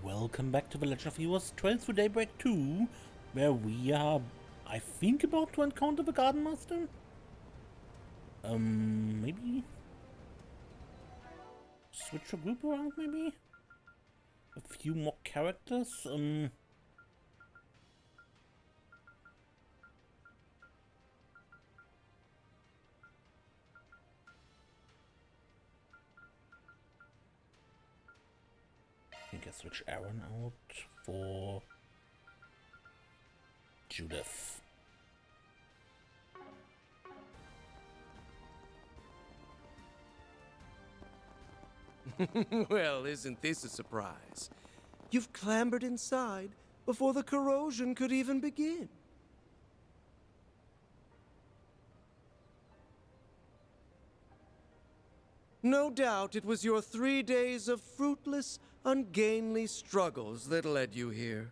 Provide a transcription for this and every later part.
Welcome back to The Legend of Heroes Trails through Daybreak 2, where we are, I think, about to encounter the Gardenmaster? Maybe? Switch the group around, maybe? A few more characters? I think I switch Aaron out for Judith. Well, isn't this a surprise? You've clambered inside before the corrosion could even begin. No doubt it was your 3 days of fruitless, ungainly struggles that led you here.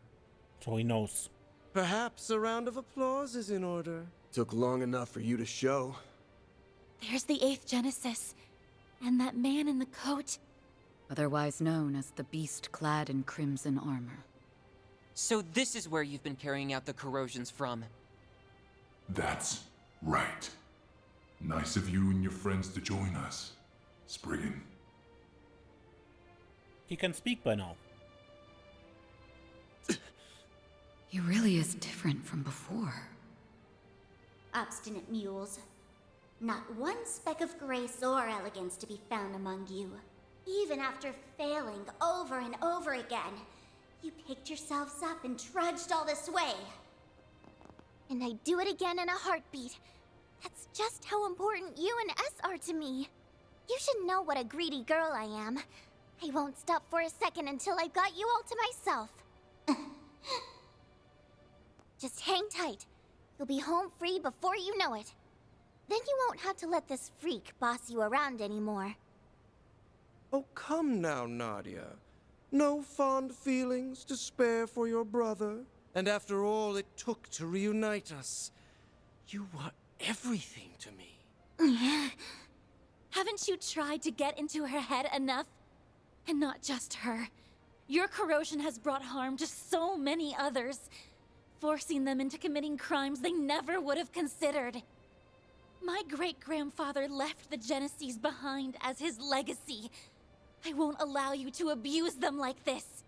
So he knows. Perhaps a round of applause is in order. Took long enough for you to show. There's the 8th Genesis, and that man in the coat. Otherwise known as the beast clad in crimson armor. So this is where you've been carrying out the corrosions from. That's right. Nice of you and your friends to join us, Spriggan. He can speak by now. He really is different from before. Obstinate mules. Not one speck of grace or elegance to be found among you. Even after failing over and over again, you picked yourselves up and trudged all this way. And I'd do it again in a heartbeat. That's just how important you and S are to me. You should know what a greedy girl I am. I won't stop for a second until I've got you all to myself. Just hang tight. You'll be home free before you know it. Then you won't have to let this freak boss you around anymore. Oh, come now, Nadia. No fond feelings to spare for your brother. And after all it took to reunite us, you were everything to me. Haven't you tried to get into her head enough? And not just her. Your corrosion has brought harm to so many others, forcing them into committing crimes they never would have considered. My great-grandfather left the Genesis behind as his legacy. I won't allow you to abuse them like this.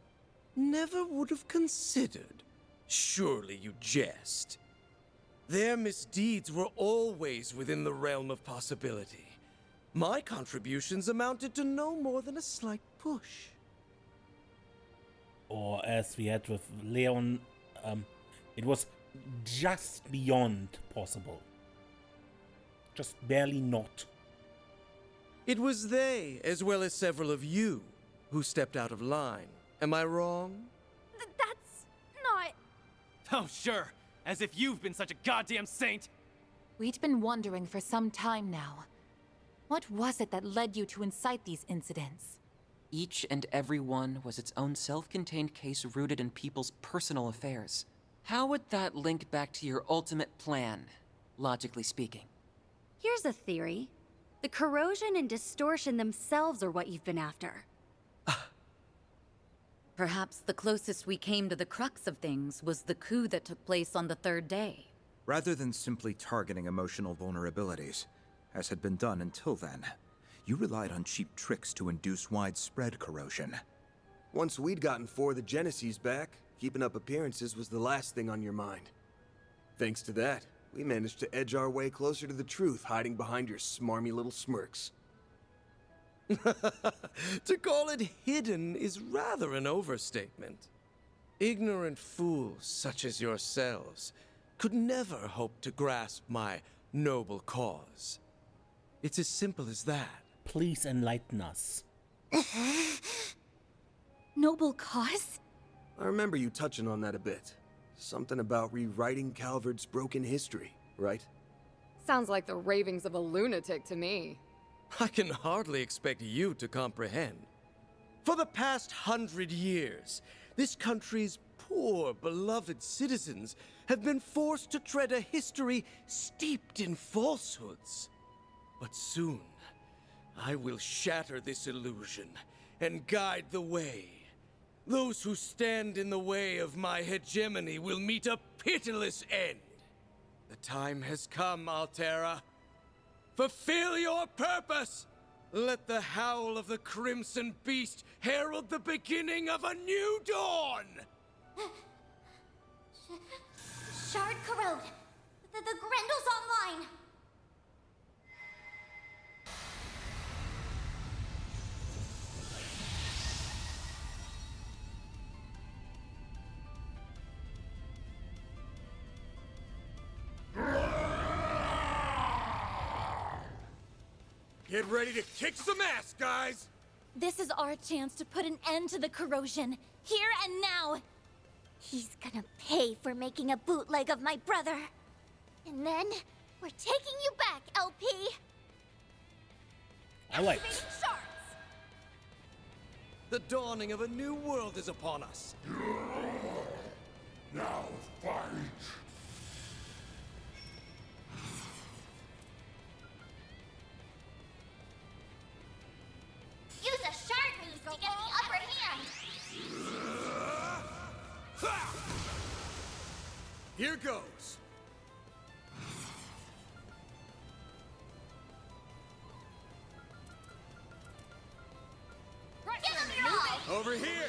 Never would have considered. Surely you jest. Their misdeeds were always within the realm of possibility. My contributions amounted to no more than a slight push. Or as we had with Leon, it was just beyond possible. Just barely not. It was they, as well as several of you, who stepped out of line. Am I wrong? That's not... Oh, sure. As if you've been such a goddamn saint! We'd been wondering for some time now. What was it that led you to incite these incidents? Each and every one was its own self-contained case rooted in people's personal affairs. How would that link back to your ultimate plan, logically speaking? Here's a theory. The corrosion and distortion themselves are what you've been after. Perhaps the closest we came to the crux of things was the coup that took place on the 3rd day. Rather than simply targeting emotional vulnerabilities, as had been done until then, you relied on cheap tricks to induce widespread corrosion. Once we'd gotten 4 of the Genesis back, keeping up appearances was the last thing on your mind. Thanks to that, we managed to edge our way closer to the truth, hiding behind your smarmy little smirks. To call it hidden is rather an overstatement. Ignorant fools such as yourselves could never hope to grasp my noble cause. It's as simple as that. Please enlighten us. Noble cause? I remember you touching on that a bit. Something about rewriting Calvard's broken history, right? Sounds like the ravings of a lunatic to me. I can hardly expect you to comprehend. For the past 100 years, this country's poor, beloved citizens have been forced to tread a history steeped in falsehoods. But soon, I will shatter this illusion and guide the way. Those who stand in the way of my hegemony will meet a pitiless end. The time has come, Altera. Fulfill your purpose! Let the howl of the Crimson Beast herald the beginning of a new dawn! Shard corrode! The Grendel's online! Get ready to kick some ass, guys! This is our chance to put an end to the corrosion, here and now. He's gonna pay for making a bootleg of my brother. And then, we're taking you back, LP! I like Activating shards! The dawning of a new world is upon us. Now fight! Use a shard boost to get the upper hand! Here goes. Give him your all! Over here!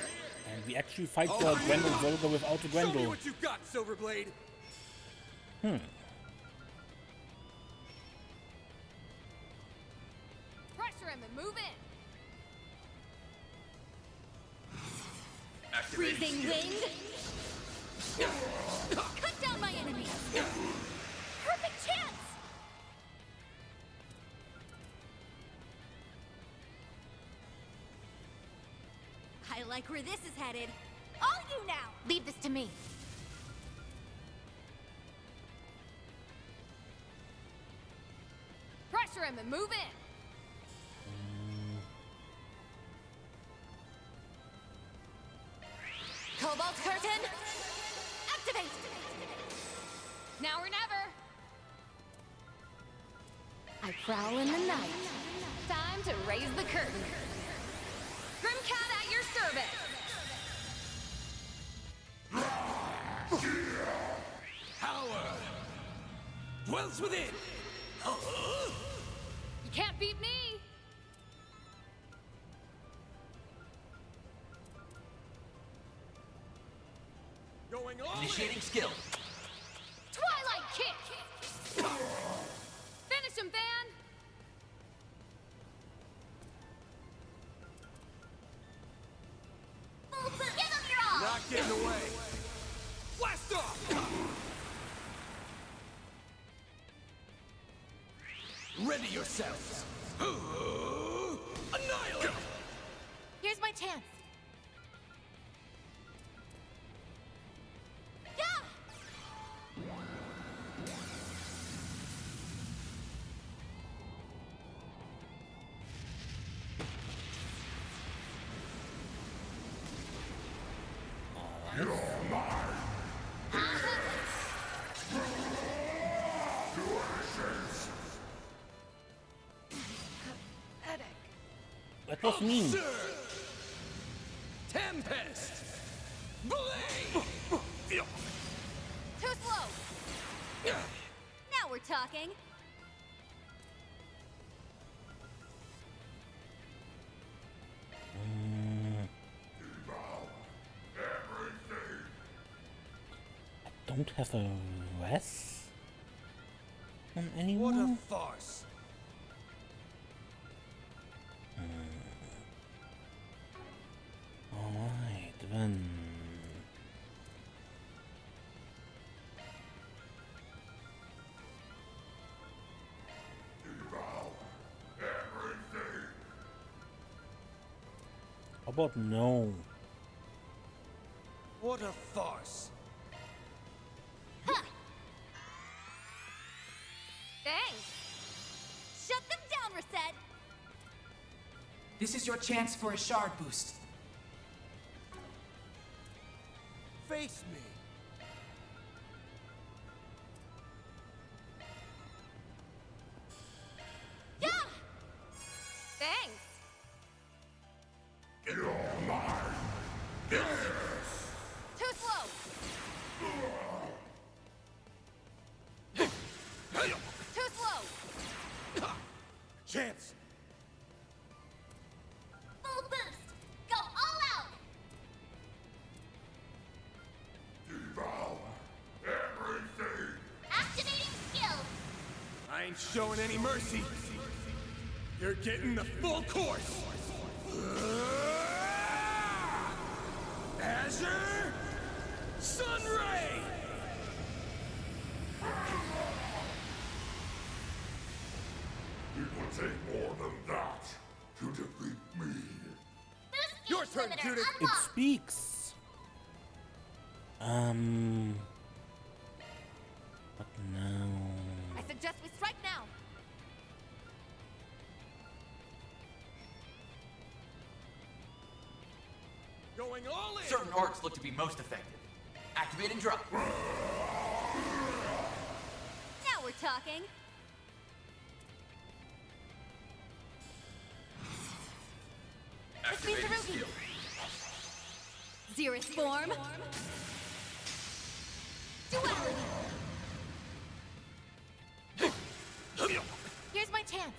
And we actually fight the Grendel Zolga without the Show me Grendel. what you got, Silverblade! Pressure him and move in. Freezing wind. Cut down my enemies. Perfect chance! I like where this is headed. All you now! Leave this to me. Pressure him and move in. Cobalt curtain. Activate! Now or never. I prowl in the night. Time to raise the curtain. Grimcat at your service. Power dwells within. You can't beat me. Going all Initiating skill. Twilight kick. Finish him, Van. Full boost! Give him your all! Not getting away. Blast off! Ready yourselves. Annihilate! Here's my chance. That was mean. Tempest! Blade! Too slow. Now we're talking. I don't have a res on What anyone. a farce! Alright, then. How about no? What a farce! Thanks. Shut them down, Reset. This is your chance for a shard boost. Face me! Yeah. Thanks. Too slow. Too slow. Chance! Full boost! Go all out! Devour everything! Activating skill! I ain't showing any mercy. You're getting the full course. Azure Sunray! It would take more than that to defeat me. Boost Your gauge turn, limiter Judith. It unlocked! speaks. But no. I suggest we strike now. Going all in! Certain arcs look to be most effective. Activate and drop. Now we're talking. This means Activating Haruki. skill. Xerus form. Duality. Here's my chance.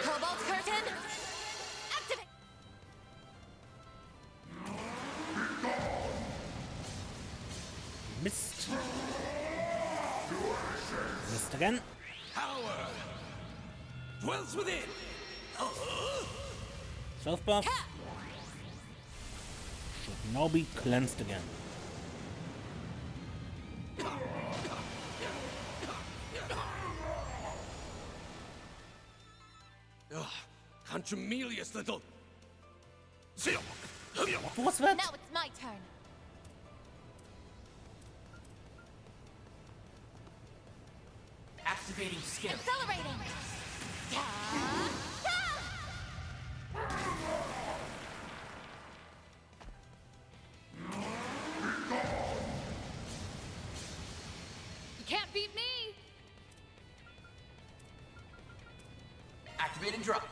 Cobalt curtain. Activate. Missed. Missed again. Power dwells within. Self buff. Should now be cleansed again. Contumelious little. What was that? Now it's my turn. Activating skill. Accelerating. You can't beat me. Activate and drop.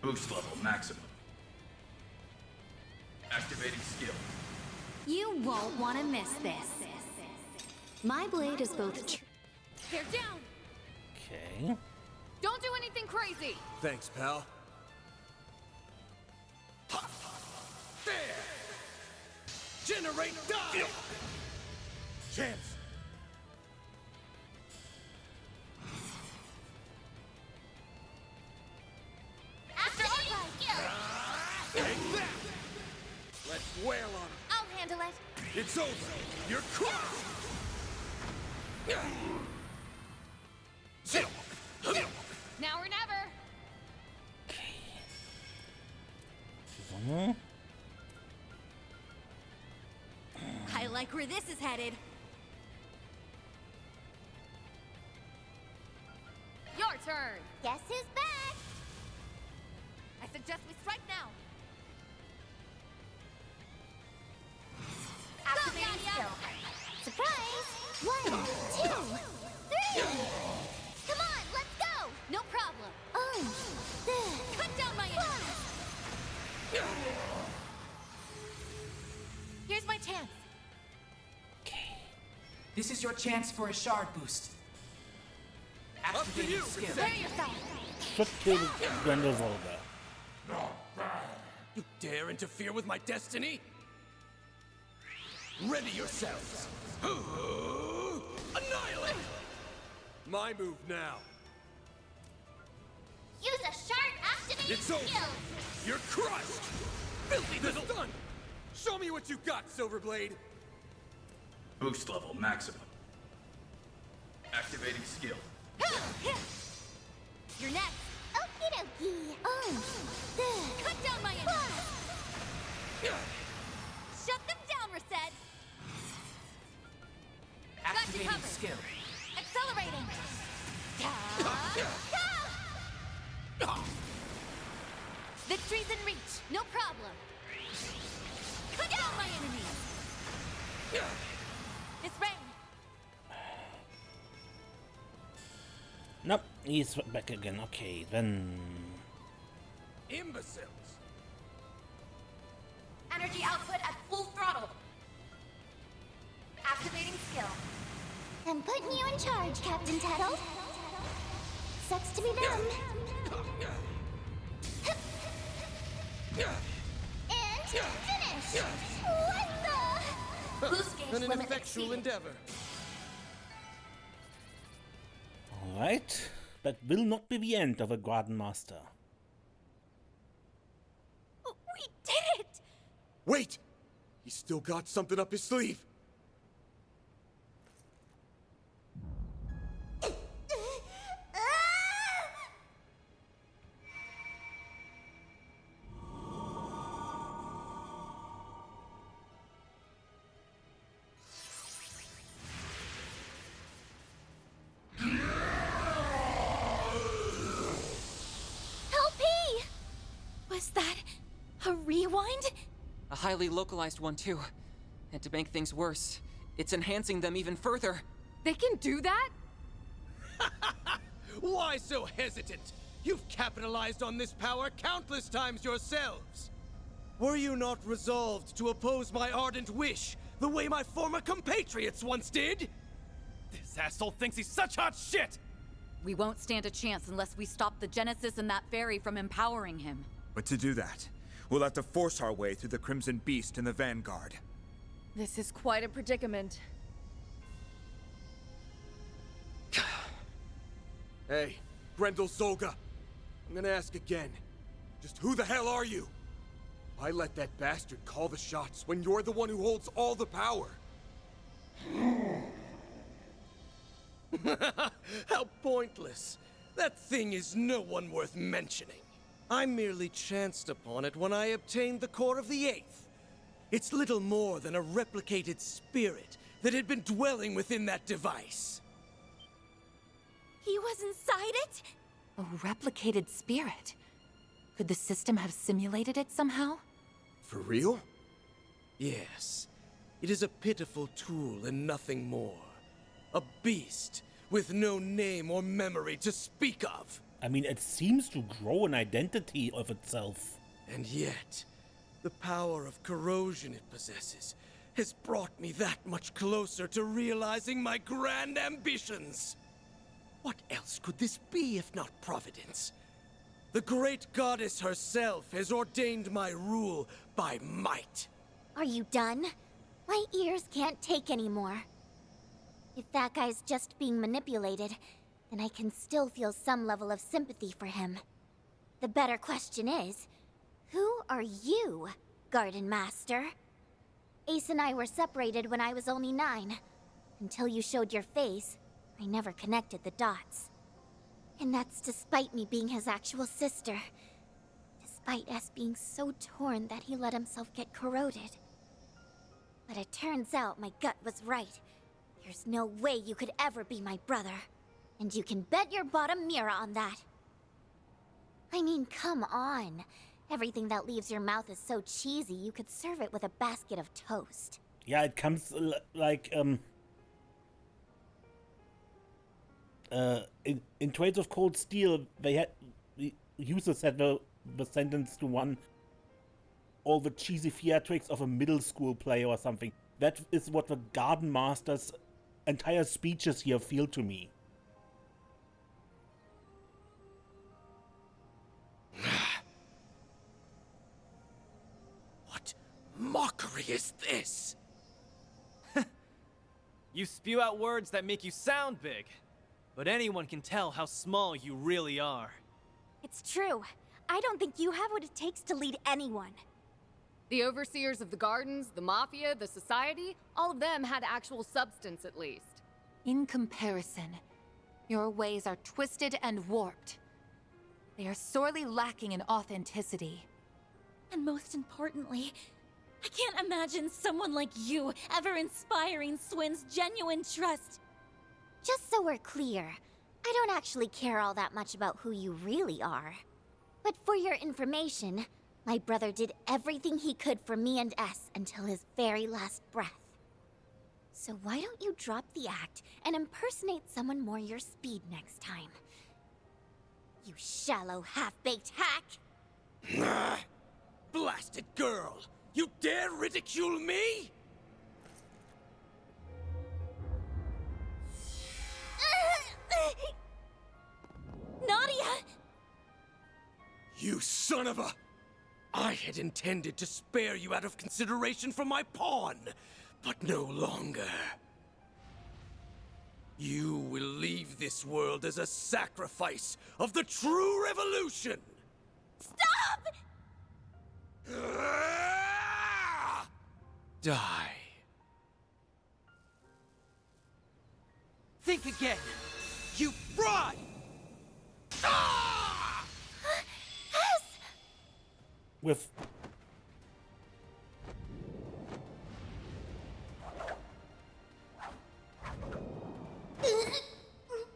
Boost level maximum. Activating skill. You won't want to miss this. My blade is both They're down. Okay. Don't do anything crazy. Thanks, pal. There! Generate die! Chance! Activating skill! Take that! Let's wail on him. I'll handle it. It's over. You're crushed! Now or never. Hmm? I like where this is headed. Your turn. Guess who's back? I suggest we strike now. Activating Nadia. skill. Surprise! 1, 2, 3! Come on, let's go! No problem. Cut down my enemy. Here's my chance. This is your chance for a shard boost. Activating you, skill. Prepare yourself. Should kill Grendel Zolga. You dare interfere with my destiny? Ready yourselves! Annihilate! My move now. Use a shard activating It's over. skill! You're crushed! Filthy little done! Show me what you got, Silverblade! Boost level maximum. Activating skill. You're next. Okie dokie! Cut down my enemy. Shut them down, Reset. Activating covered. skill. Accelerating. Victory's in reach. No problem. Cut down my enemy. It's rain. Nope, he's back again. Okay, then... Imbeciles! Energy output at full throttle. Activating skill. I'm putting you in charge, Captain Tuttle. Sucks to be them. And finish! What the? Boost gauge An limit ineffectual exceeded. endeavor. Alright, that will not be the end of a Gardenmaster. We did it! Wait! He's still got something up his sleeve. Was that a rewind? A highly localized one, too. And to make things worse, it's enhancing them even further. They can do that? Why so hesitant? You've capitalized on this power countless times yourselves. Were you not resolved to oppose my ardent wish, the way my former compatriots once did? This asshole thinks he's such hot shit! We won't stand a chance unless we stop the Genesis and that fairy from empowering him. But to do that, we'll have to force our way through the Crimson Beast and the Vanguard. This is quite a predicament. Hey, Grendel Zolga. I'm gonna ask again. Just who the hell are you? Why let that bastard call the shots when you're the one who holds all the power? How pointless. That thing is no one worth mentioning. I merely chanced upon it when I obtained the core of the Eighth. It's little more than a replicated spirit that had been dwelling within that device. He was inside it? A replicated spirit? Could the system have simulated it somehow? For real? Yes. It is a pitiful tool and nothing more. A beast with no name or memory to speak of. I mean, it seems to grow an identity of itself. And yet, the power of corrosion it possesses has brought me that much closer to realizing my grand ambitions. What else could this be if not Providence? The great goddess herself has ordained my rule by might. Are you done? My ears can't take anymore. If that guy's just being manipulated, then I can still feel some level of sympathy for him. The better question is, who are you, Gardenmaster? Ace and I were separated when I was only 9. Until you showed your face, I never connected the dots. And that's despite me being his actual sister. Despite us being so torn that he let himself get corroded. But it turns out my gut was right. There's no way you could ever be my brother. And you can bet your bottom mirror on that. I mean, come on. Everything that leaves your mouth is so cheesy, you could serve it with a basket of toast. Yeah, it comes like, in Trades of Cold Steel, they had, the users had the sentence to one, all the cheesy theatrics of a middle school play or something. That is what the Gardenmaster's entire speeches here feel to me. What mockery is this? You spew out words that make you sound big, but anyone can tell how small you really are. It's true. I don't think you have what it takes to lead anyone. The overseers of the gardens, the mafia, the society, all of them had actual substance at least. In comparison, your ways are twisted and warped. They are sorely lacking in authenticity. And most importantly, I can't imagine someone like you ever inspiring Swin's genuine trust. Just so we're clear, I don't actually care all that much about who you really are. But for your information, my brother did everything he could for me and S until his very last breath. So why don't you drop the act and impersonate someone more your speed next time? You shallow, half-baked hack! Blasted girl! You dare ridicule me? Nadia! You son of a... I had intended to spare you out of consideration for my pawn, but no longer. You will leave this world as a sacrifice of the true revolution! Stop! Die. Think again! You fraud! With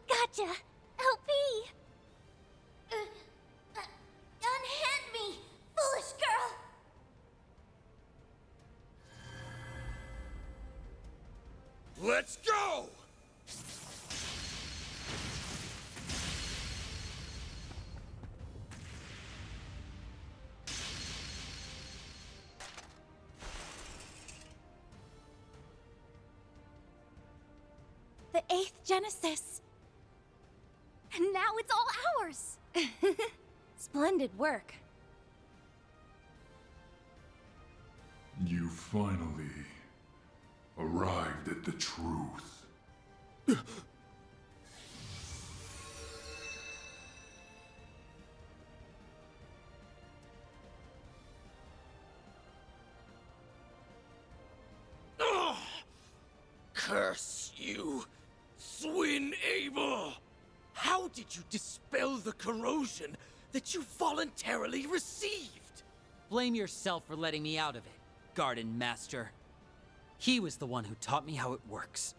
Gotcha! LP! Unhand me, foolish girl! Let's go! The 8th Genesis. And now it's all ours. Splendid work. You finally arrived at the truth. Curse you, Swin Abel! How did you dispel the corrosion that you voluntarily received? Blame yourself for letting me out of it, Gardenmaster. He was the one who taught me how it works.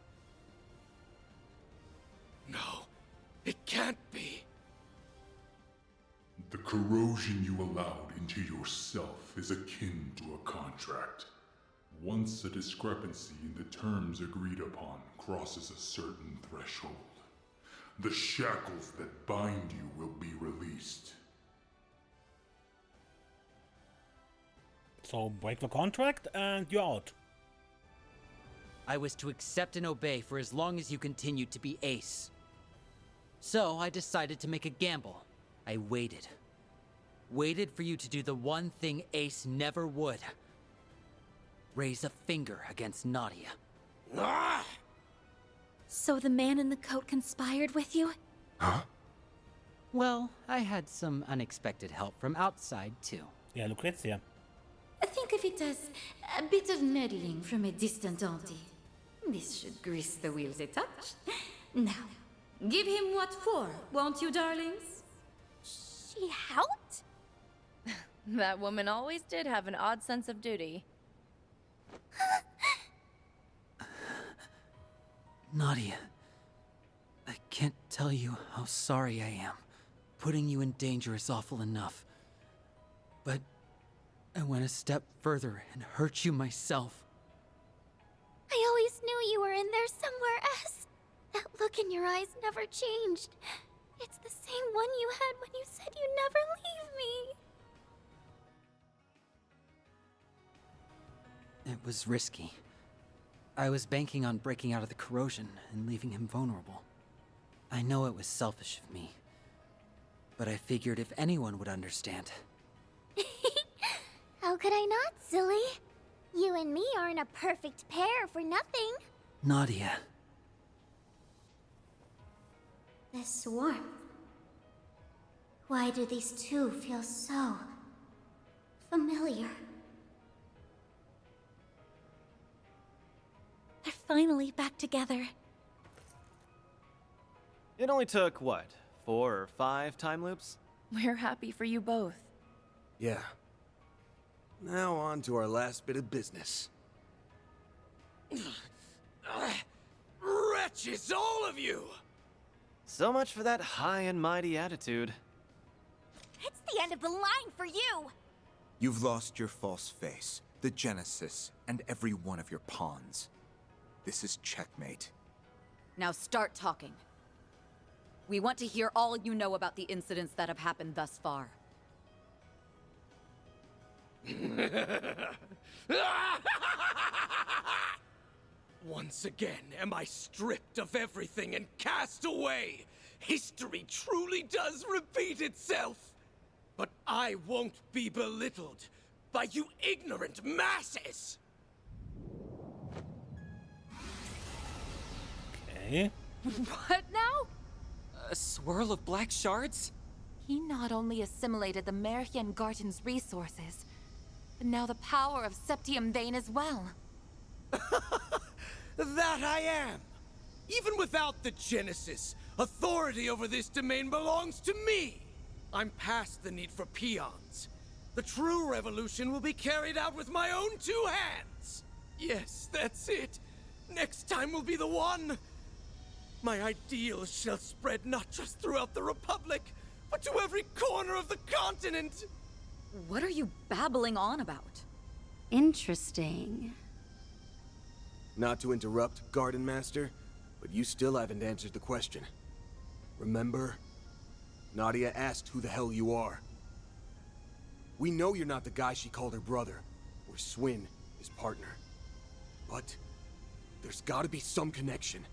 No, it can't be. The corrosion you allowed into yourself is akin to a contract. Once a discrepancy in the terms agreed upon crosses a certain threshold, the shackles that bind you will be released. So break the contract and you're out. I was to accept and obey for as long as you continued to be Ace. So I decided to make a gamble. I waited. Waited for you to do the one thing Ace never would. Raise a finger against Nadia. So the man in the coat conspired with you? Huh? Well, I had some unexpected help from outside, too. Yeah, Lucrezia. Think of it as a bit of meddling from a distant auntie. This should grease the wheels a touch. Now, give him what for, won't you, darlings? She helped? That woman always did have an odd sense of duty. Nadia, I can't tell you how sorry I am. Putting you in danger is awful enough. But I went a step further and hurt you myself. I always knew you were in there somewhere else. That look in your eyes never changed. It's the same one you had when you said you'd never leave me. It was risky. I was banking on breaking out of the corrosion and leaving him vulnerable. I know it was selfish of me, but I figured if anyone would understand. How could I not, silly? You and me aren't a perfect pair for nothing. Nadia. This warmth. Why do these two feel so familiar? They're finally back together. It only took, what, 4 or 5 time loops? We're happy for you both. Yeah. Now on to our last bit of business. Wretches, all of you! So much for that high and mighty attitude. It's the end of the line for you! You've lost your false face, the Genesis, and every one of your pawns. This is checkmate. Now start talking. We want to hear all you know about the incidents that have happened thus far. Once again am I stripped of everything and cast away. History truly does repeat itself. But I won't be belittled by you ignorant masses! Okay. What now? A swirl of black shards? He not only assimilated the Merhian Garden's resources, but now the power of Septium Vein as well. That I am! Even without the Genesis, authority over this domain belongs to me! I'm past the need for peons. The true revolution will be carried out with my own two hands! Yes, that's it! Next time will be the one! My ideals shall spread not just throughout the Republic, but to every corner of the continent! What are you babbling on about? Interesting. Not to interrupt, Gardenmaster, but you still haven't answered the question. Remember? Nadia asked who the hell you are. We know you're not the guy she called her brother, or Swin, his partner. But there's gotta be some connection.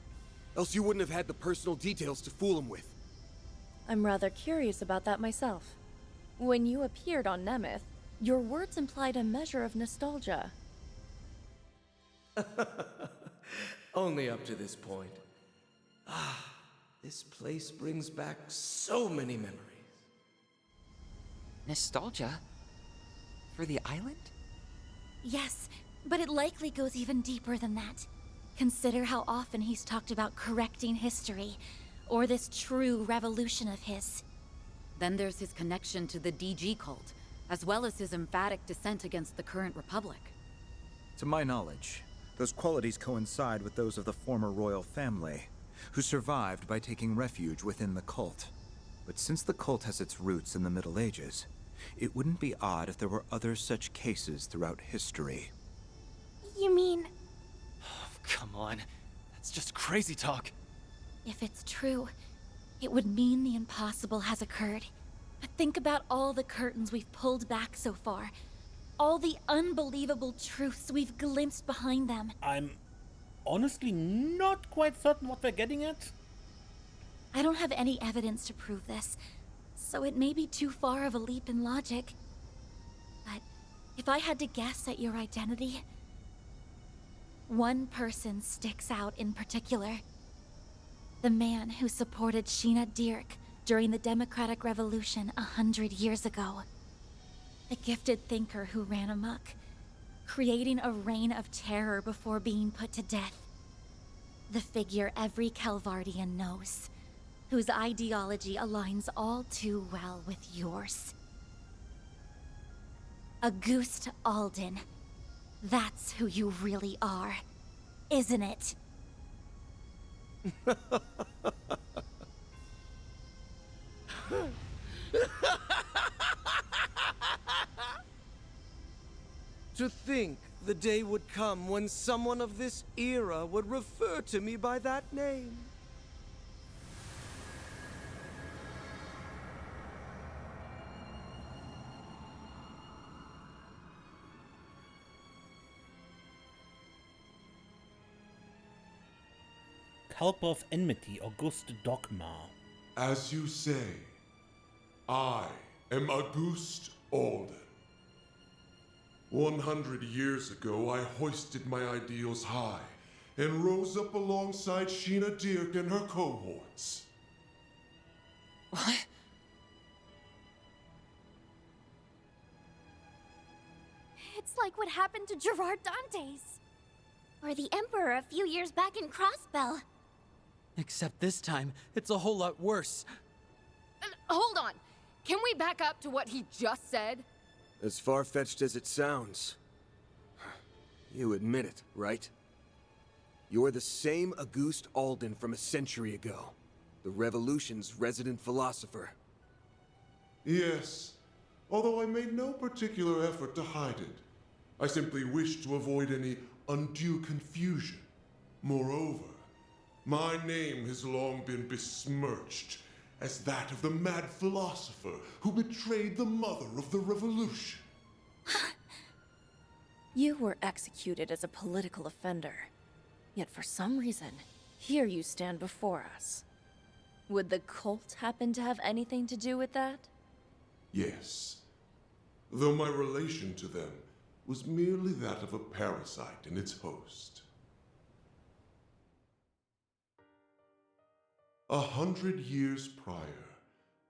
Else you wouldn't have had the personal details to fool him with. I'm rather curious about that myself. When you appeared on Nemeth, your words implied a measure of nostalgia. Only up to this point. Ah, this place brings back so many memories. Nostalgia? For the island? Yes, but it likely goes even deeper than that. Consider how often he's talked about correcting history, or this true revolution of his. Then there's his connection to the DG cult, as well as his emphatic dissent against the current republic. To my knowledge, those qualities coincide with those of the former royal family, who survived by taking refuge within the cult. But since the cult has its roots in the Middle Ages, it wouldn't be odd if there were other such cases throughout history. You mean... Come on. That's just crazy talk. If it's true, it would mean the impossible has occurred. But think about all the curtains we've pulled back so far. All the unbelievable truths we've glimpsed behind them. I'm honestly not quite certain what we're getting at. I don't have any evidence to prove this, so it may be too far of a leap in logic. But if I had to guess at your identity, one person sticks out in particular. The man who supported Sheena Dirk during the Democratic Revolution 100 years ago. The gifted thinker who ran amok, creating a reign of terror before being put to death. The figure every Calvardian knows, whose ideology aligns all too well with yours. Auguste Alden. That's who you really are, isn't it? To think the day would come when someone of this era would refer to me by that name. Culp of Enmity, Auguste Dogma. As you say, I am Auguste Alden. 100 years ago, I hoisted my ideals high and rose up alongside Sheena Dirk and her cohorts. What? It's like what happened to Gerard Dantes. Or the Emperor a few years back in Crossbell. Except this time, it's a whole lot worse. Hold on. Can we back up to what he just said? As far-fetched as it sounds. You admit it, right? You're the same Auguste Alden from a century ago. The Revolution's resident philosopher. Yes, although I made no particular effort to hide it. I simply wished to avoid any undue confusion. Moreover, my name has long been besmirched as that of the mad philosopher who betrayed the mother of the revolution. You were executed as a political offender. Yet for some reason, here you stand before us. Would the cult happen to have anything to do with that? Yes. Though my relation to them was merely that of a parasite in its host. 100 years prior,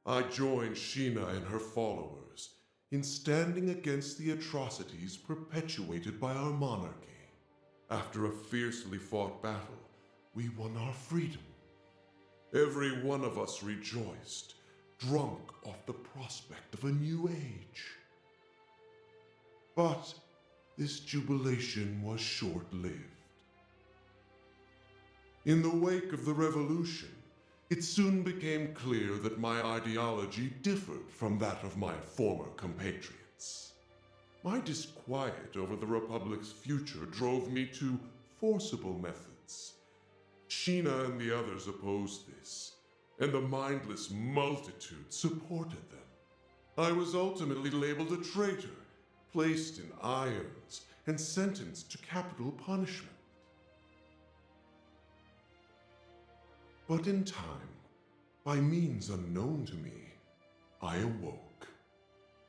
I joined Sheena and her followers in standing against the atrocities perpetuated by our monarchy. After a fiercely fought battle, we won our freedom. Every one of us rejoiced, drunk off the prospect of a new age. But this jubilation was short-lived. In the wake of the revolution, it soon became clear that my ideology differed from that of my former compatriots. My disquiet over the Republic's future drove me to forcible methods. Sheena and the others opposed this, and the mindless multitude supported them. I was ultimately labeled a traitor, placed in irons, and sentenced to capital punishment. But in time, by means unknown to me, I awoke.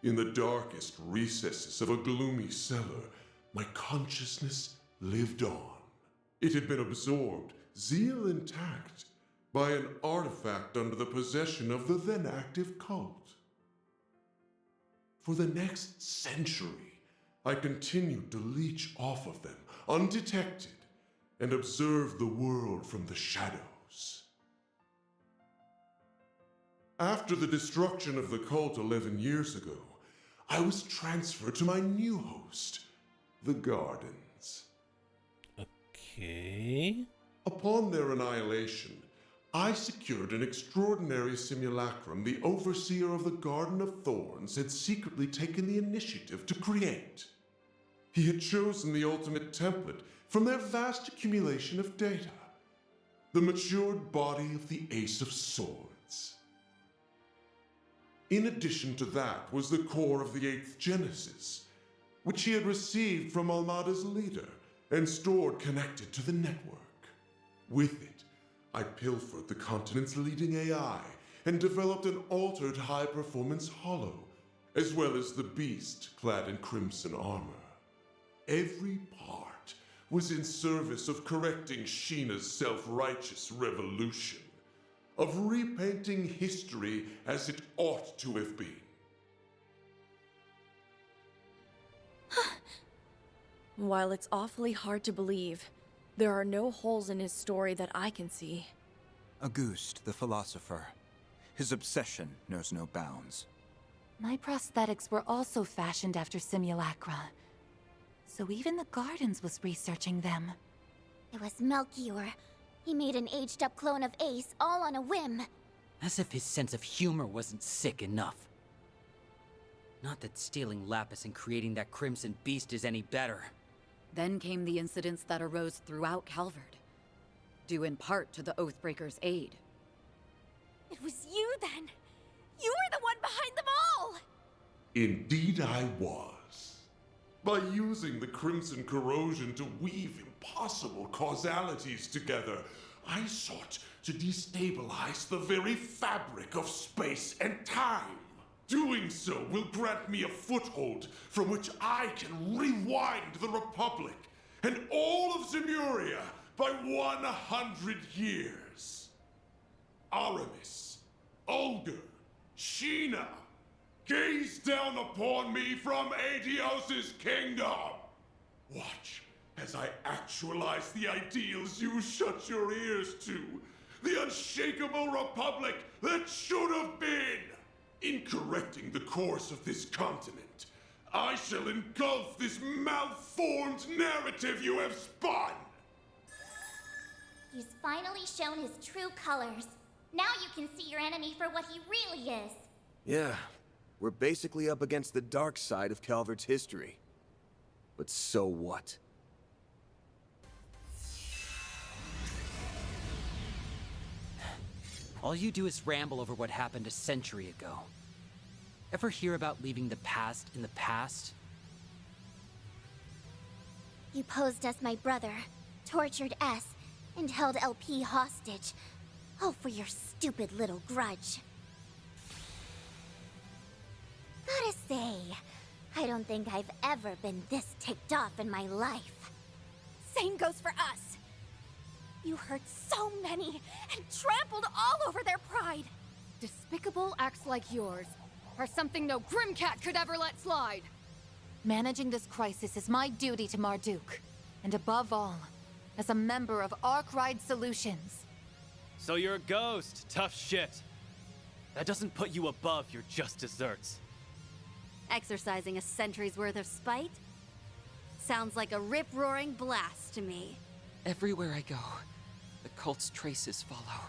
In the darkest recesses of a gloomy cellar, my consciousness lived on. It had been absorbed, zeal intact, by an artifact under the possession of the then active cult. For the next century, I continued to leech off of them, undetected, and observe the world from the shadows. After the destruction of the cult 11 years ago, I was transferred to my new host, the Gardens. Okay. Upon their annihilation, I secured an extraordinary simulacrum the Overseer of the Garden of Thorns had secretly taken the initiative to create. He had chosen the ultimate template from their vast accumulation of data, the matured body of the Ace of Swords. In addition to that was the core of the 8th Genesis, which he had received from Almada's leader and stored connected to the network. With it, I pilfered the continent's leading AI and developed an altered high-performance hollow, as well as the beast clad in crimson armor. Every part was in service of correcting Sheena's self-righteous revolution, of repainting history as it ought to have been. While it's awfully hard to believe, there are no holes in his story that I can see. Auguste, the philosopher. His obsession knows no bounds. My prosthetics were also fashioned after simulacra. So even the Gardens was researching them. It was Melchior. He made an aged-up clone of Ace, all on a whim. As if his sense of humor wasn't sick enough. Not that stealing Lapis and creating that Crimson Beast is any better. Then came the incidents that arose throughout Calvard, due in part to the Oathbreakers' aid. It was you then! You were the one behind them all! Indeed I was. By using the Crimson Corrosion to weave impossible causalities together, I sought to destabilize the very fabric of space and time. Doing so will grant me a foothold from which I can rewind the Republic and all of Zemuria by 100 years. Aramis, Olga, Sheena, gaze down upon me from Aetios' kingdom. Watch as I actualize the ideals you shut your ears to. The unshakable Republic that should have been. In correcting the course of this continent, I shall engulf this malformed narrative you have spun. He's finally shown his true colors. Now you can see your enemy for what he really is. Yeah, we're basically up against the dark side of Calvard's history. But so what? All you do is ramble over what happened a century ago. Ever hear about leaving the past in the past? You posed as my brother, tortured S, and held LP hostage. All for your stupid little grudge. Gotta say, I don't think I've ever been this ticked off in my life. Same goes for us. You hurt so many and trampled all over their pride. Despicable acts like yours are something no Grimcat could ever let slide. Managing this crisis is my duty to Marduk. And above all, as a member of Arkwright Solutions. So you're a ghost. Tough shit. That doesn't put you above your just desserts. Exercising a century's worth of spite? Sounds like a rip-roaring blast to me. Everywhere I go, the cult's traces follow.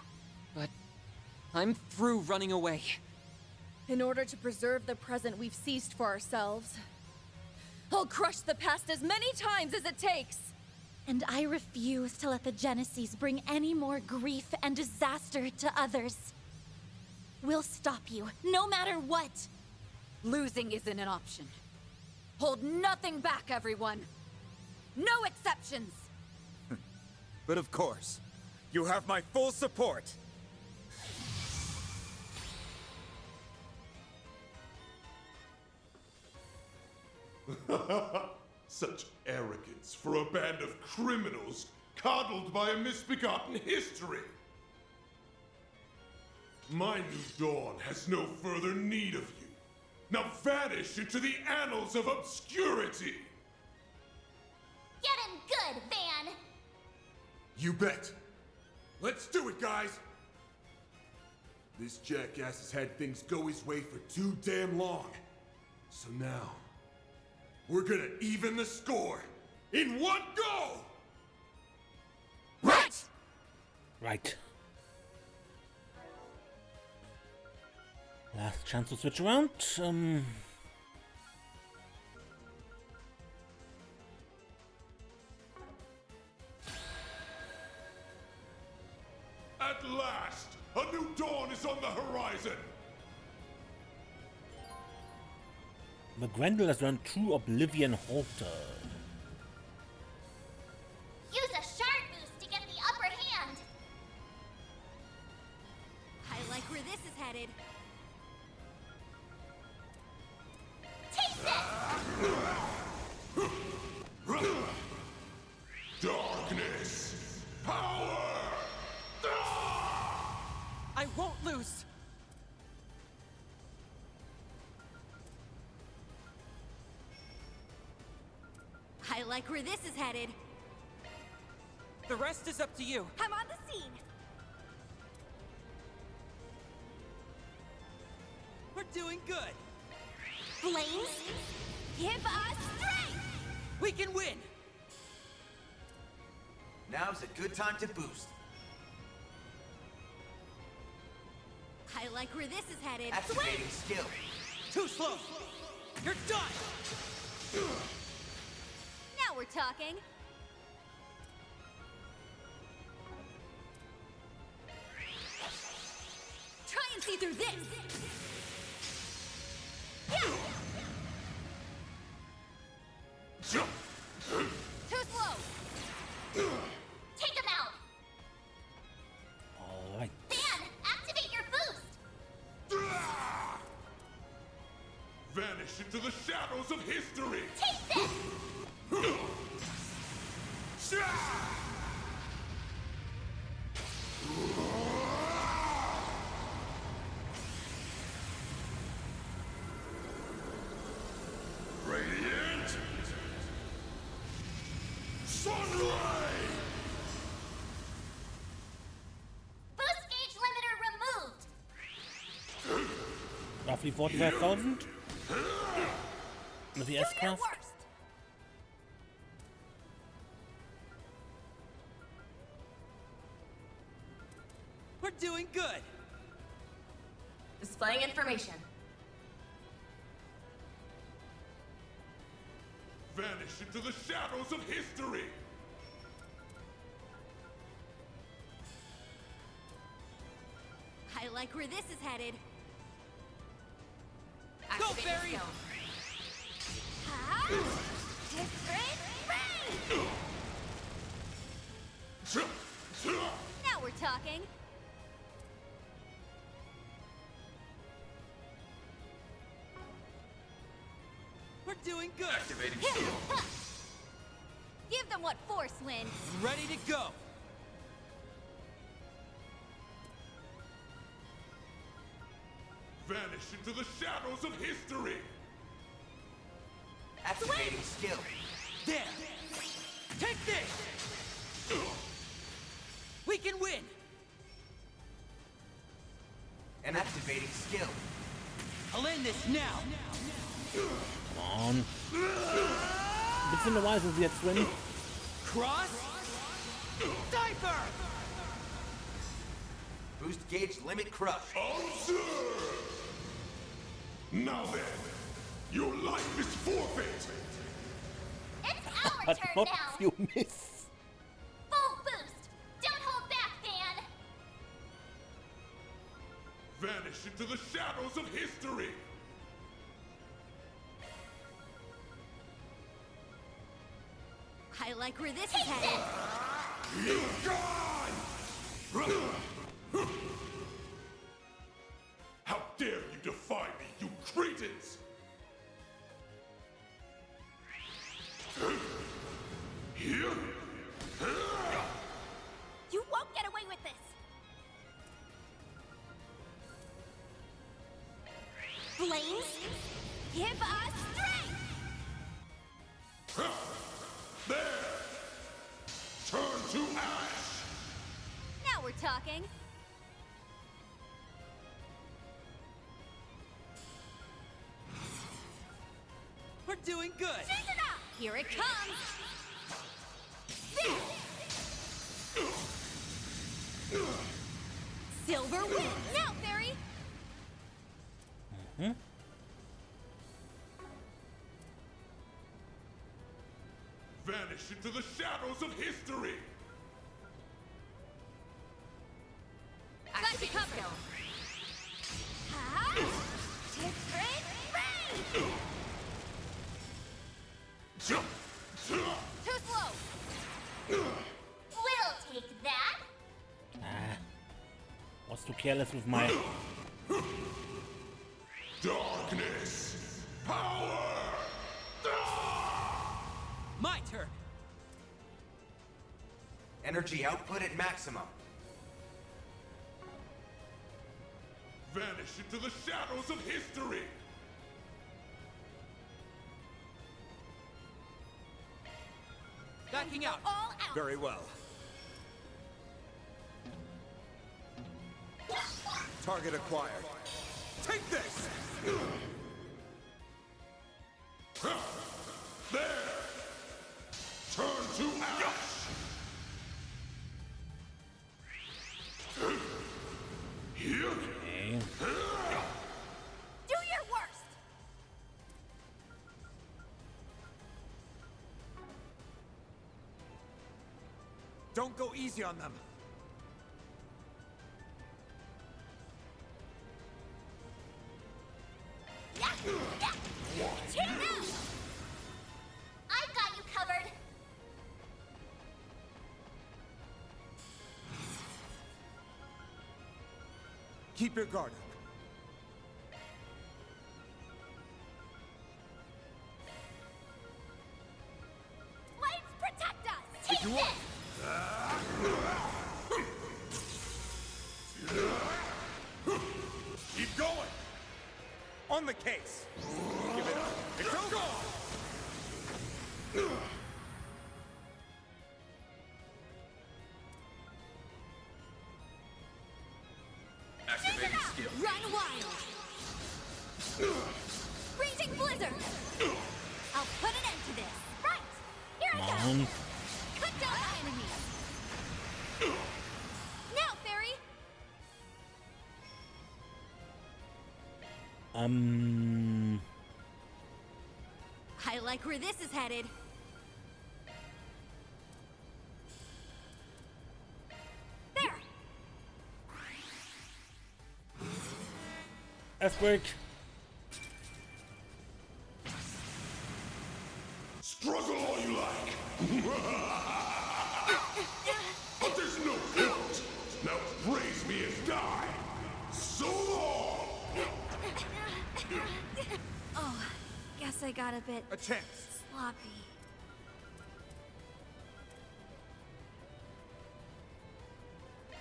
But I'm through running away. In order to preserve the present we've seized for ourselves, I'll crush the past as many times as it takes. And I refuse to let the Genesis bring any more grief and disaster to others. We'll stop you, no matter what. Losing isn't an option. Hold nothing back, everyone. No exceptions. But of course, you have my full support. Such arrogance for a band of criminals coddled by a misbegotten history. My new dawn has no further need of you. Now vanish into the annals of obscurity! Get him good, Van! You bet. Let's do it, guys! This jackass has had things go his way for too damn long. So now, we're gonna even the score in one go! Right! Right. Last chance to switch around. At last, a new dawn is on the horizon! The Grendel has learned true Oblivion Halter. Use a shard boost to get the upper hand! I like where this is headed. Take this! Darkness! Power! I won't lose! I like where this is headed. The rest is up to you. I'm on the scene. We're doing good. Flames, give us strength! We can win! Now's a good time to boost. I like where this is headed. Activating skill. Too slow! You're done! Now we're talking. Try and see through this. Too slow! Take him out! Alright. Dan, activate your boost! Vanish into the shadows of history! Take this! Radiant! Sunray! Boost gauge limiter removed! Roughly 45,000? With the S-Craft? We're doing good! Displaying information. Vanish into the shadows of history! like where this is headed. Go, Barry! Different rain! Now we're talking. We're doing good! Activating skill. Give them what force wins. Ready to go! Vanish into the shadows of history! Activating skill. There! Take this! We can win! And activating skill. I'll end this now! Come on. Bisschen eine Weise jetzt drin. Cross! Cypher! Boost gauge limit crush. Observe! Now then, your life is forfeit! It's our But turn hope now! you miss. Full boost! Don't hold back, Dan! Vanish into the shadows of history! I like where this is headed. You're gone! How dare you defy me, you cretins! Here? You won't get away with this. Flames, give us strength. There! Turn to ash! Now we're talking. We're doing good! Chase it out! Here it comes! There! Silver win! Now, Fairy! Vanish into the shadows of history! Got you covered! Different rain! Jump! Too slow! We'll take that! Was too careless with my... Darkness! Power! My turn! Energy output at maximum. Vanish into the shadows of history! Backing out! All out! Very well. Target acquired. Take this! There! Turn to ash! Here? Okay. Do your worst! Don't go easy on them. I've got you covered! Keep your guard up. Flames protect us! Take this! Keep going! On the case! Give it up. It's over! Activating skill. Run wild! Raging blizzard! I'll put an end to this! Right! Here I Come go! on. Cut down my enemies! Now, Fairy! I like where this is headed. There! F-break. Struggle all you like. But there's no point. Now praise me and die. So long. Oh, guess I got a bit A chance. sloppy.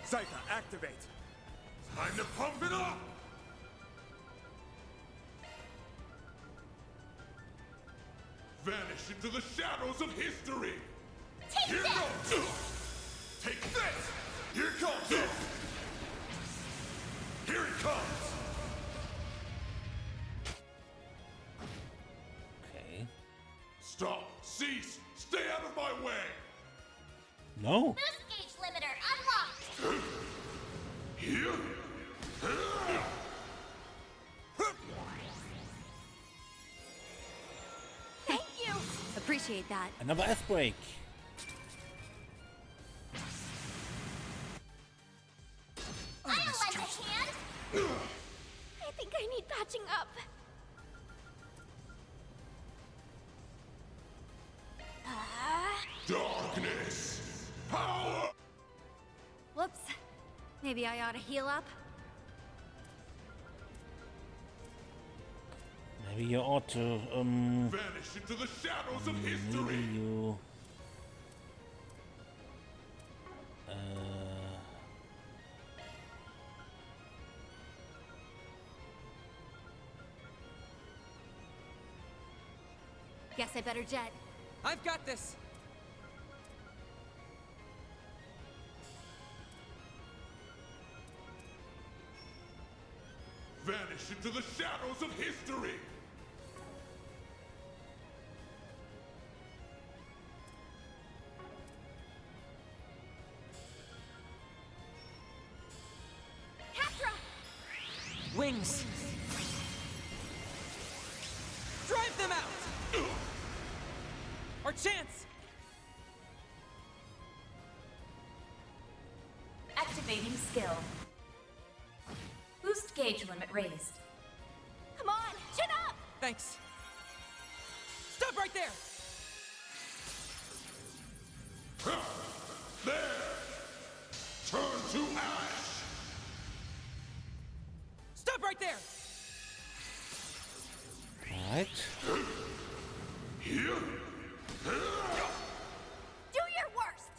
Zyka, activate. Time to pump it up. Vanish into the shadows of history. Here goes. Take this. Here comes. Here it comes. Okay. Stop. Cease. Stay out of my way. No. Boost gauge limiter unlocked. Here. Thank you. Appreciate that. Another F-break. I'll lend a hand. I think I need patching up. Darkness. Power. Whoops. Maybe I ought to heal up. Maybe you ought to, Vanish into the shadows of history. maybe you... Guess I better jet. I've got this. Vanish into the shadows of history. Wings! Drive them out! Our chance! Activating skill. Boost gauge limit raised. Come on, chin up! Thanks. Stop right there! There! Turn to ash! Stop right there! Right. Here? Do your worst!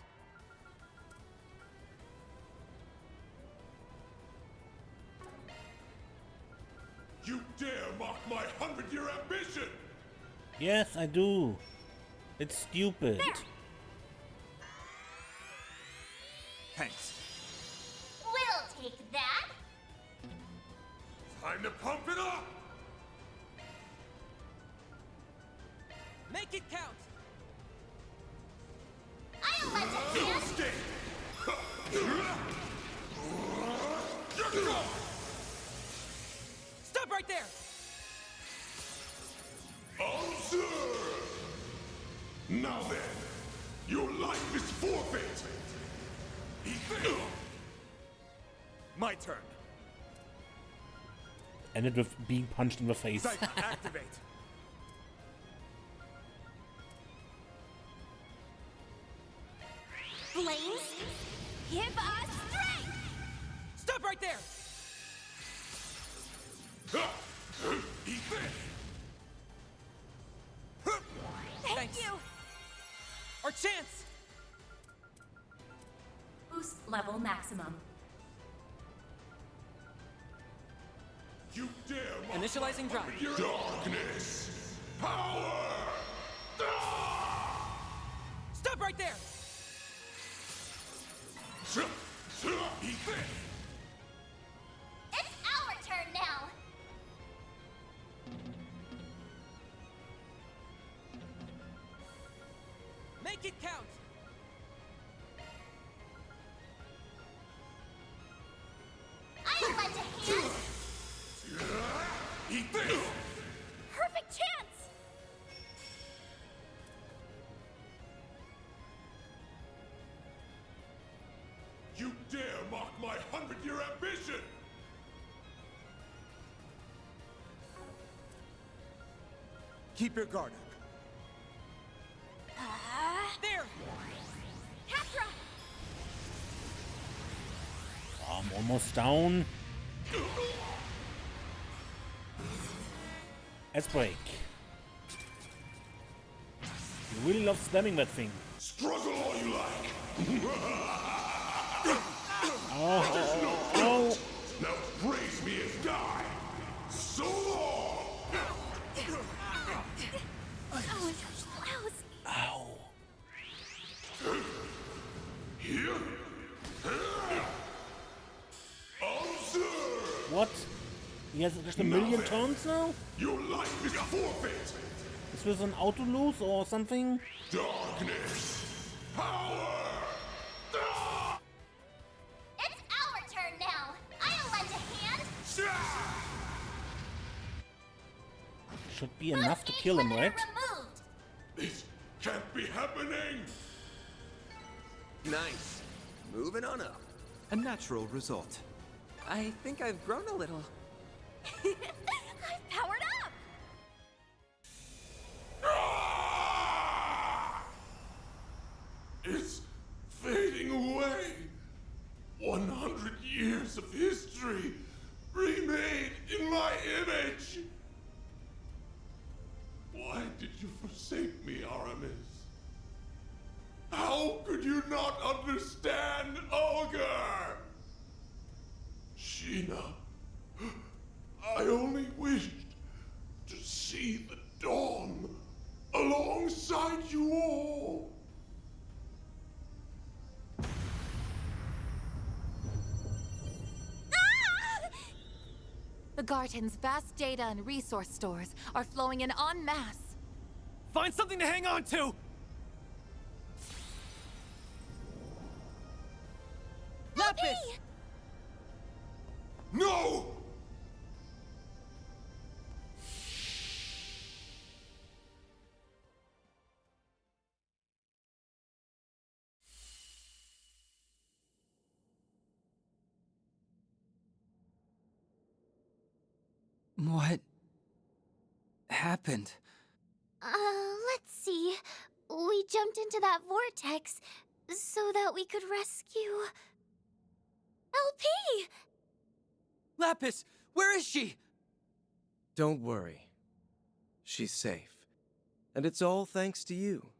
You dare mock my 100-year ambition! Yes, I do. It's stupid. There. Thanks. We'll take that. Time to pump it up! Make it count! I'll lend a hand. Escape! You're gone! Stop right there! Observe! Now then, your life is forfeit! My turn. Ended with being punched in the face. Zyka, activate. Flames, give us strength! Stop right there! Thank you! Our chance! Boost level maximum. You dare mock Initializing drive. Darkness! Power! Stop right there! It's our turn now! Make it count! I'll lend a hand. Perfect chance! You dare mock my 100-year ambition! Keep your guard up. There! Hatra! I'm almost down. Let's break. You really love slamming that thing. Struggle all you like. Oh. Now praise me and die. So long. Oh, it's lousy. Ow. Here. Observe. What? He has just a million turns now? Your life is forfeit. Is this an auto lose or something? Darkness. Power. It's our turn now. I'll lend a hand. Should be enough to kill him, right? Removed. This can't be happening. Nice. Moving on up. A natural result. I think I've grown a little. I've powered up! It's fading away. 100 years of history remade in my image. Why did you forsake me, Aramis? How could you not understand Olga? Sheena, I only wished to see the dawn alongside you all. The Garden's vast data and resource stores are flowing in en masse. Find something to hang on to! Lapis! No! What happened? Let's see. We jumped into that vortex so that we could rescue LP! Lapis, where is she? Don't worry. She's safe. And it's all thanks to you.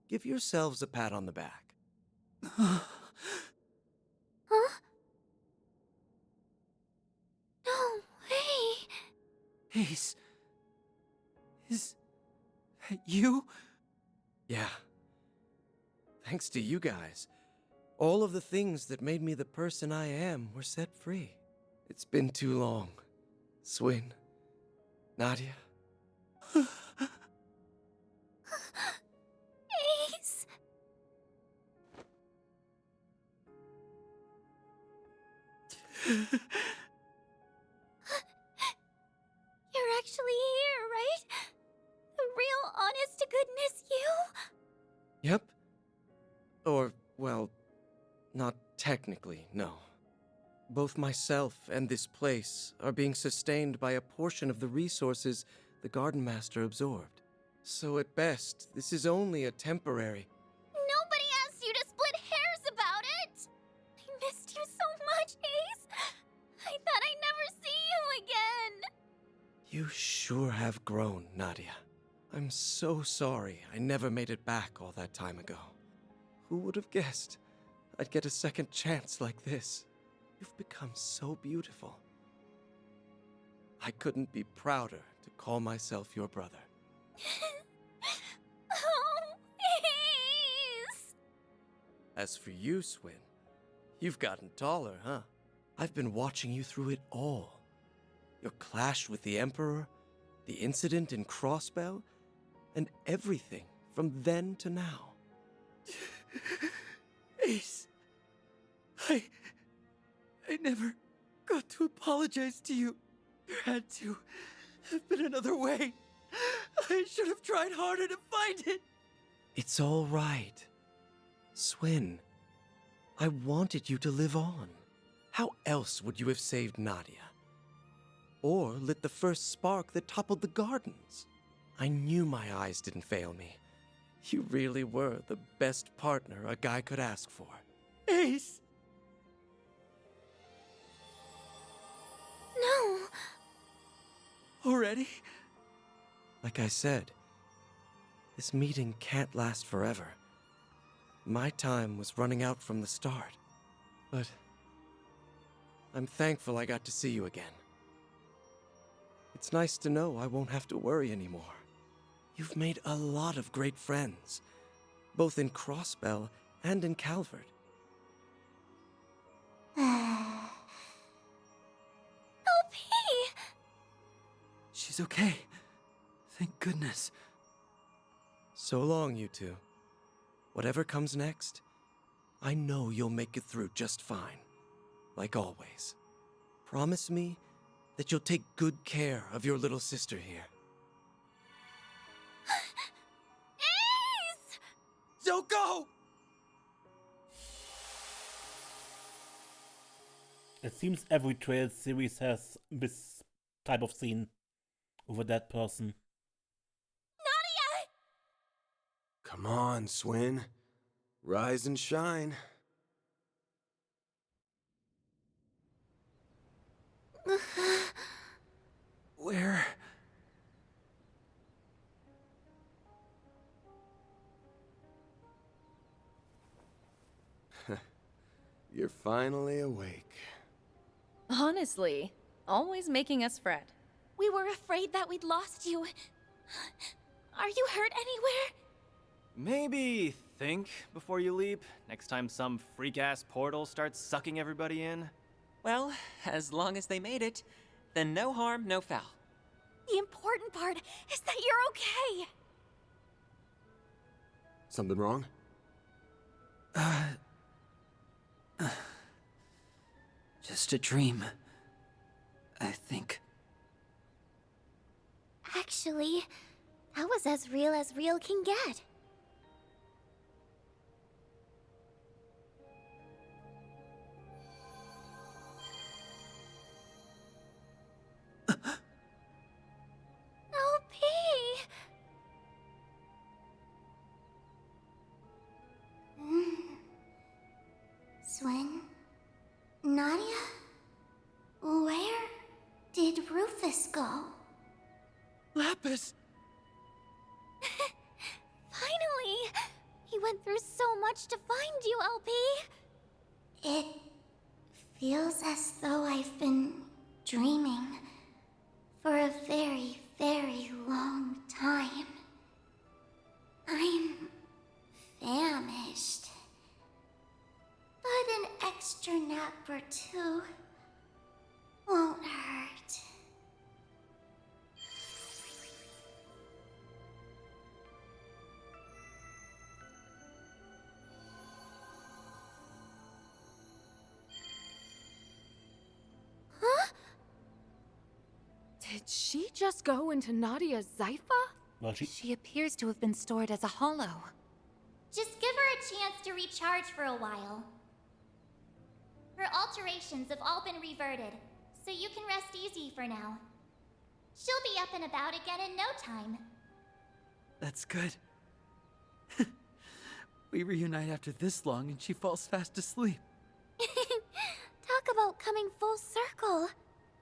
Give yourselves a pat on the back. Huh? No way! Ace. Is that you? Yeah. Thanks to you guys. All of the things that made me the person I am were set free. It's been too long. Swin. Nadia. Ace! You're actually here, right? The real, honest-to-goodness you? Yep. Or, well, not technically, no. Both myself and this place are being sustained by a portion of the resources the Gardenmaster absorbed. So at best, this is only a temporary... Nobody asked you to split hairs about it! I missed you so much, Ace! I thought I'd never see you again! You sure have grown, Nadia. I'm so sorry I never made it back all that time ago. Who would have guessed I'd get a second chance like this? You've become so beautiful. I couldn't be prouder to call myself your brother. Oh, Ace! As for you, Swin, you've gotten taller, huh? I've been watching you through it all. Your clash with the Emperor, the incident in Crossbell, and everything from then to now. Ace. I never got to apologize to you. There had to have been another way. I should have tried harder to find it. It's all right. Swin, I wanted you to live on. How else would you have saved Nadia? Or lit the first spark that toppled the gardens? I knew my eyes didn't fail me. You really were the best partner a guy could ask for. Ace! No! Already? Like I said, this meeting can't last forever. My time was running out from the start, but I'm thankful I got to see you again. It's nice to know I won't have to worry anymore. You've made a lot of great friends, both in Crossbell and in Calvert. LP! She's okay. Thank goodness. So long, you two. Whatever comes next, I know you'll make it through just fine. Like always. Promise me that you'll take good care of your little sister here. Ace! Zoko! It seems every Trails series has this type of scene with a dead person. Nadia! Come on, Swin. Rise and shine. Where? You're finally awake. Honestly, always making us fret. We were afraid that we'd lost you. Are you hurt anywhere? Maybe think before you leap, next time some freak-ass portal starts sucking everybody in. Well, as long as they made it, then no harm, no foul. The important part is that you're okay. Something wrong? Just a dream, I think. Actually, that was as real can get. LP! Swin? Nadia? Where did Rufus go? Lapis! Finally! He went through so much to find you, LP! It feels as though I've been dreaming for a very, very long time. I'm famished. But an extra nap or two won't hurt. Huh? Did she just go into Nadia's Zypha? Well, She appears to have been stored as a hollow. Just give her a chance to recharge for a while. Her alterations have all been reverted, so you can rest easy for now. She'll be up and about again in no time. That's good. We reunite after this long and she falls fast asleep. Talk about coming full circle.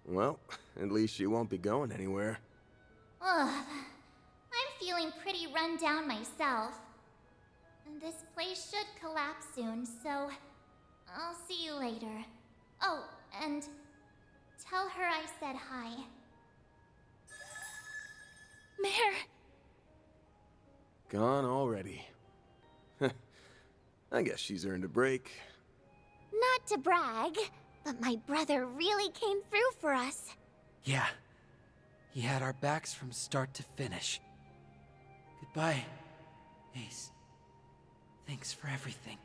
Well, at least she won't be going anywhere. Ugh. I'm feeling pretty run down myself. And this place should collapse soon, so I'll see you later. Oh, and tell her I said hi. Mare! Gone already. I guess she's earned a break. Not to brag, but my brother really came through for us. Yeah. He had our backs from start to finish. Goodbye, Ace. Thanks for everything.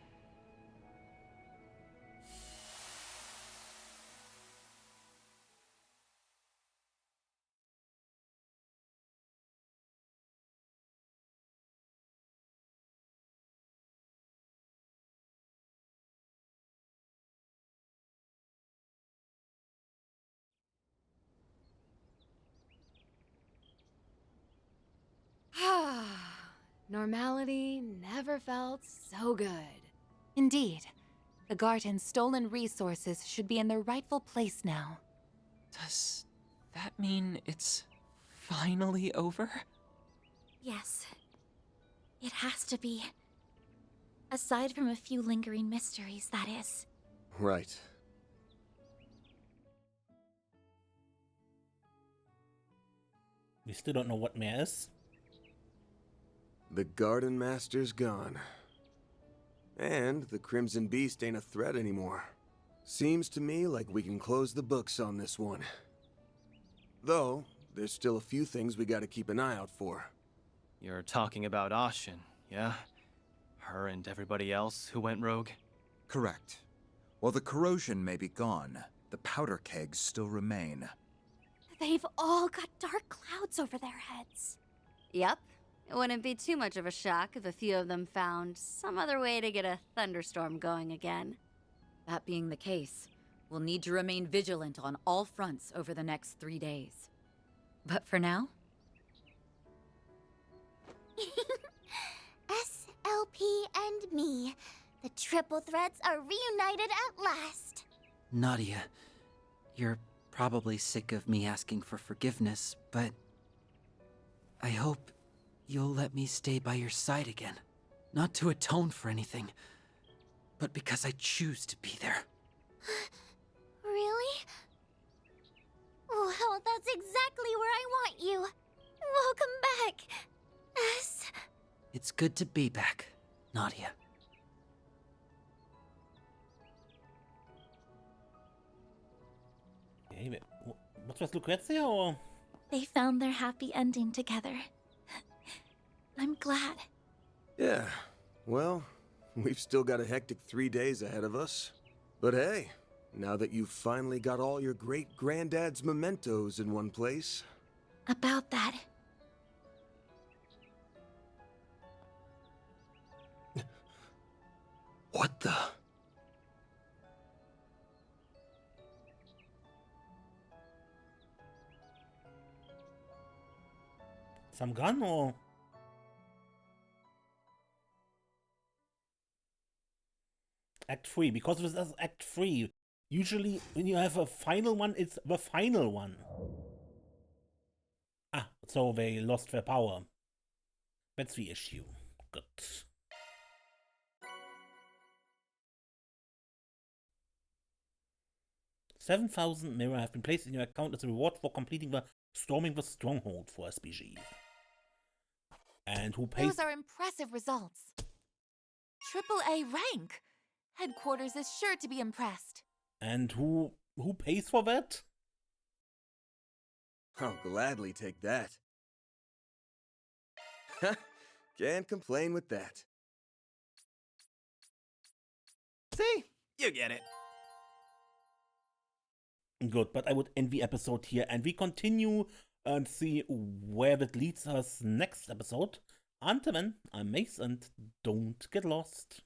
Normality never felt so good. Indeed. The Garden's stolen resources should be in their rightful place now. Does that mean it's finally over? Yes. It has to be. Aside from a few lingering mysteries, that is. Right. We still don't know what Mare is. The Gardenmaster's gone. And the Crimson Beast ain't a threat anymore. Seems to me like we can close the books on this one. Though, there's still a few things we gotta keep an eye out for. You're talking about Ashen, yeah? Her and everybody else who went rogue? Correct. While the corrosion may be gone, the powder kegs still remain. They've all got dark clouds over their heads. Yep. It wouldn't be too much of a shock if a few of them found some other way to get a thunderstorm going again. That being the case, we'll need to remain vigilant on all fronts over the next 3 days. But for now... SLP and me. The triple threats are reunited at last. Nadia, you're probably sick of me asking for forgiveness, but I hope you'll let me stay by your side again. Not to atone for anything, but because I choose to be there. Really? Well, that's exactly where I want you. Welcome back, S. It's good to be back, Nadia. Okay, what was Lucrezia or? They found their happy ending together. I'm glad. Yeah, well, we've still got a hectic 3 days ahead of us. But hey, now that you've finally got all your great-granddad's mementos in one place... About that... What the... Some gun or? Act 3, because this is Act 3. Usually when you have a final one, it's the final one. Ah, so they lost their power. That's the issue. Good. $7,000 mirror have been placed in your account as a reward for completing the Storming the Stronghold for SBG. And who pays? Those are impressive results. AAA rank. Headquarters is sure to be impressed. And who pays for that? I'll gladly take that. Can't complain with that. See? You get it. Good, but I would end the episode here, and we continue and see where that leads us next episode. Until then, I'm Mace, and don't get lost.